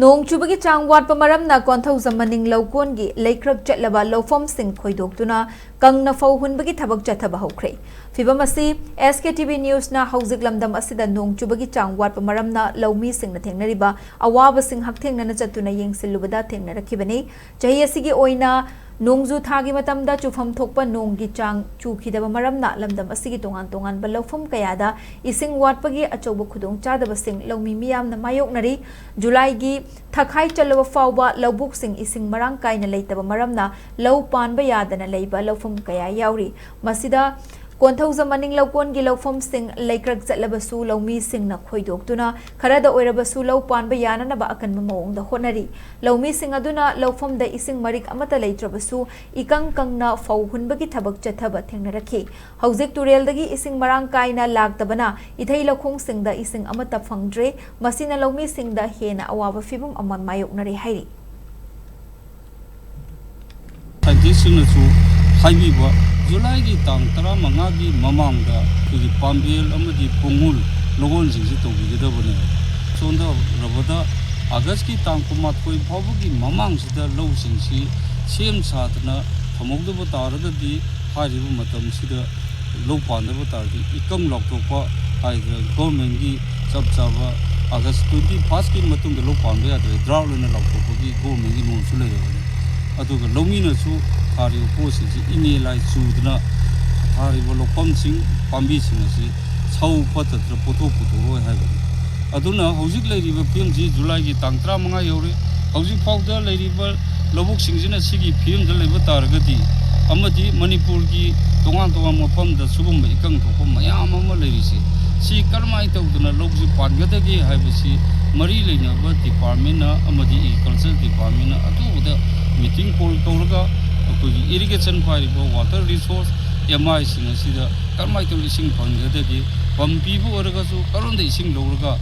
ꯅꯣꯡ ꯆꯨꯕꯒꯤ ꯆꯥꯡ ꯋꯥꯠꯄ ꯃꯔꯝꯅ ꯀꯣꯟꯊꯧꯖꯝ ꯃꯅꯤꯡ ꯂꯧꯀꯣꯟꯒꯤ ꯂꯩꯀ꯭ꯔꯛ ꯆꯠꯂꯕ ꯂꯧꯐꯝꯁꯤꯡ ꯈꯣꯏꯗꯣꯛꯇꯨꯅ ꯀꯪꯅ ꯐꯧ ꯍꯨꯟꯕꯒꯤ ꯊꯕꯛ ꯆꯠꯊꯕ ꯍꯧꯈ꯭ꯔꯦ꯫ ꯐꯤꯚꯝ ꯑꯁꯤ SKTV ꯅ꯭ꯌꯨꯁꯅ ꯍꯧꯖꯤꯛ ꯂꯝꯗꯝ ꯑꯁꯤꯗ ꯅꯣꯡ ꯆꯨꯕꯒꯤ ꯆꯥꯡ ꯋꯥꯠꯄ ꯃꯔꯝꯅ ꯂꯧꯃꯤꯁꯤꯡꯅ ꯊꯦꯡꯅꯔꯤꯕ ꯑꯋꯥꯕꯁꯤꯡ ꯍꯛꯊꯦꯡꯅꯅ ꯆꯠꯇꯨꯅ ꯌꯦꯡꯁꯤꯜꯂꯨꯕꯗ ꯊꯦꯡꯅꯔꯛꯈꯤꯕꯅꯤ꯫ ꯆꯍꯤ ꯑꯁꯤꯒꯤ ꯑꯣꯏꯅ ꯅꯣꯡꯖꯨ ꯊꯥꯒꯤ ꯃꯇꯝꯗ ꯆꯨꯐꯝ ꯊꯣꯛꯄ ꯅꯣꯡꯒꯤ ꯆꯥꯡ ꯆꯨꯈꯤꯗꯕ ꯃꯔꯝꯅ ꯂꯝꯗꯝ ꯑꯁꯤꯒꯤ ꯇꯣꯉꯥꯟ-ꯇꯣꯉꯥꯟꯕ ꯂꯧꯐꯝ ꯀꯌꯥꯗ ꯏꯁꯤꯡ ꯋꯥꯠꯄꯒꯤ ꯑꯆꯧꯕ ꯈꯨꯗꯣꯡꯆꯥꯗꯕꯁꯤꯡ ꯂꯧꯃꯤ ꯃꯤꯌꯥꯝꯅ ꯃꯥꯌꯣꯛꯅꯔꯤ꯫ ꯖꯨꯂꯥꯏꯒꯤ ꯊꯥꯈꯥꯏ ꯆꯜꯂꯕ ꯐꯥꯎꯕ ꯂꯧꯕꯨꯛꯁꯤꯡ ꯏꯁꯤꯡ ꯃꯔꯥꯡ ꯀꯥꯏꯅ ꯂꯩꯇꯕ ꯃꯔꯝꯅ ꯂꯧ ꯄꯥꯟꯕ ꯌꯥꯗꯅ ꯂꯩꯕ ꯂꯧꯐꯝ ꯀꯌꯥ ꯌꯥꯎꯔꯤ꯫ ꯃꯁꯤꯗ ꯀꯣꯟꯊꯧꯖꯝ ꯃꯅꯤꯡ ꯂꯧꯀꯣꯟꯒꯤ ꯂꯧꯐꯝꯁꯤꯡ ꯂꯩꯀ꯭ꯔꯛ ꯆꯠꯂꯕꯁꯨ ꯂꯧꯃꯤꯁꯤꯡꯅ ꯈꯣꯏꯗꯣꯛꯇꯨꯅ ꯈꯔꯗ ꯑꯣꯏꯔꯕꯁꯨ ꯂꯧ ꯄꯥꯟꯕ ꯌꯥꯅꯅꯕ ꯑꯀꯟꯕ ꯃꯑꯣꯡꯗ ꯍꯣꯠꯅꯔꯤ꯫ ꯂꯧꯃꯤꯁꯤꯡ ꯑꯗꯨꯅ ꯂꯧꯐꯝꯗ ꯏꯁꯤꯡ ꯃꯔꯤꯛ ꯑꯃꯠꯇ ꯂꯩꯇ꯭ꯔꯕꯁꯨ ꯏꯀꯪ ꯀꯪꯅ ꯐꯧ ꯍꯨꯟꯕꯒꯤ ꯊꯕꯛ ꯆꯠꯊꯕ ꯊꯦꯡꯅꯔꯛꯈꯤ꯫ ꯍꯧꯖꯤꯛ ꯇꯨꯔꯦꯜꯗꯒꯤ ꯏꯁꯤꯡ ꯃꯔꯥꯡ ꯀꯥꯏꯅ ꯂꯥꯛꯇꯕꯅ ꯏꯊꯩ ꯂꯧꯈꯣꯡꯁꯤꯡꯗ ꯏꯁꯤꯡ ꯑꯃꯠꯇ ꯐꯪꯗ꯭ꯔꯦ꯫ ꯃꯁꯤꯅ ꯂꯧꯃꯤꯁꯤꯡꯗ ꯍꯦꯟꯅ ꯑꯋꯥꯕ ꯐꯤꯚꯝ ꯑꯃ ꯃꯥꯌꯣꯛꯅꯔꯦ ꯍꯥꯏꯔꯤ꯫ ꯁꯥꯏꯟꯇꯤꯁꯁꯤꯡꯅꯁꯨ ꯍꯥꯏꯕꯤꯕ ꯖꯨꯂꯥꯏꯒꯤ ꯇꯥꯡ 15ꯒꯤ ꯃꯃꯥꯡꯗ ꯑꯩꯈꯣꯏꯒꯤ ꯄꯥꯝꯕꯦꯜ ꯑꯃꯗꯤ ꯄꯣꯡꯉꯨꯜ ꯂꯧꯍꯣꯟꯁꯤꯡꯁꯤ ꯇꯧꯕꯤꯒꯗꯕꯅꯦ꯫ ꯁꯣꯟꯊꯔꯕꯗ ꯑꯥꯒꯁꯀꯤ ꯇꯥꯡ 12 ꯐꯥꯎꯕꯒꯤ ꯃꯃꯥꯡꯁꯤꯗ ꯂꯧꯁꯤꯡꯁꯤ ꯁꯦꯝ ꯁꯥꯗꯅ ꯊꯝꯍꯧꯗꯕ ꯇꯥꯔꯒꯗꯤ ꯍꯥꯏꯔꯤꯕ ꯃꯇꯝꯁꯤꯗ ꯂꯧ ꯄꯥꯟꯗꯕ ꯇꯥꯔꯗꯤ ꯏꯀꯪ ꯂꯥꯎꯊꯣꯛꯄ ꯍꯥꯏꯗꯅ ꯒꯣꯔꯃꯦꯟꯒꯤ ꯆꯞ ꯆꯥꯕ ꯑꯥꯒꯁ 21ꯒꯤ ꯃꯇꯨꯡꯗ ꯂꯧ ꯄꯥꯟꯕ ꯌꯥꯗ꯭ꯔꯦ ꯗ꯭ꯔꯥꯎꯠ ꯑꯣꯏꯅ ꯂꯥꯎꯊꯣꯛꯄꯒꯤ ꯒꯣꯔꯃꯦꯟꯒꯤ ꯅꯣꯝꯁꯨ ꯂꯩꯔꯕꯅꯤ꯫ ꯑꯗꯨꯒ ꯂꯧꯃꯤꯅꯁꯨ ꯊꯥꯔꯤꯕ ꯄꯣꯠꯁꯤꯡꯁꯤ ꯏꯅꯦ ꯂꯥꯏ ꯆꯨꯗꯅ ꯊꯥꯔꯤꯕ ꯂꯧꯐꯝꯁꯤꯡ ꯄꯥꯝꯕꯤꯁꯤꯡ ꯑꯁꯤ ꯁꯧ ꯐꯠꯇꯗꯅ ꯄꯣꯠꯊꯣꯛ ꯄꯨꯊꯣꯛꯑꯣꯏ ꯍꯥꯏꯕꯅꯤ꯫ ꯑꯗꯨꯅ ꯍꯧꯖꯤꯛ ꯂꯩꯔꯤꯕ ꯐꯤꯕꯝꯁꯤ ꯖꯨꯂꯥꯏꯒꯤ ꯇꯥꯡ 15 ꯌꯧꯔꯦ꯫ ꯍꯧꯖꯤꯛ ꯐꯥꯎꯗ ꯂꯩꯔꯤꯕ ꯂꯧꯕꯨꯛꯁꯤꯡꯁꯤꯅ ꯁꯤꯒꯤ ꯐꯤꯕꯝꯗ ꯂꯩꯕ ꯇꯥꯔꯒꯗꯤ ꯑꯃꯗꯤ ꯃꯅꯤꯄꯨꯔꯒꯤ ꯇꯣꯉꯥꯟ-ꯇꯣꯉꯥꯟꯕ ꯃꯐꯝꯗ ꯁꯤꯒꯨꯝꯕ ꯏꯀꯪ ꯊꯣꯛꯄ ꯃꯌꯥꯝ ꯑꯃ ꯂꯩꯔꯤꯁꯤ ꯁꯤ ꯀꯔꯝꯍꯥꯏꯅ ꯇꯧꯗꯅ ꯂꯧꯁꯤ ꯄꯥꯟꯒꯗꯒꯦ ꯍꯥꯏꯕꯁꯤ ꯃꯔꯤ ꯂꯩꯅꯕ ꯗꯤꯄꯥꯔꯠꯃꯦꯟꯅ ꯑꯃꯗꯤ ꯑꯦꯒ꯭ꯔꯤꯀꯜꯆꯔ ꯗꯤꯄꯥꯔꯠꯃꯦꯟꯅ ꯑꯊꯨꯕꯗ ꯃꯤꯇꯤꯡ ꯀꯣꯜ ꯇꯧꯔꯒ ꯑꯩꯈꯣꯏꯒꯤ ꯏꯔꯤꯒꯦꯁꯟ ꯄꯥꯏꯔꯤꯕ ꯋꯥꯇꯔ ꯔꯤꯁꯣꯔꯁ MIꯁꯤꯡ ꯑꯁꯤꯗ ꯀꯔꯝꯍꯥꯏꯅ ꯇꯧꯅ ꯏꯁꯤꯡ ꯐꯪꯒꯗꯒꯦ, ꯄꯝ ꯄꯤꯕ ꯑꯣꯏꯔꯒꯁꯨ ꯀꯔꯣꯝꯗ ꯏꯁꯤꯡ ꯂꯧꯔꯒ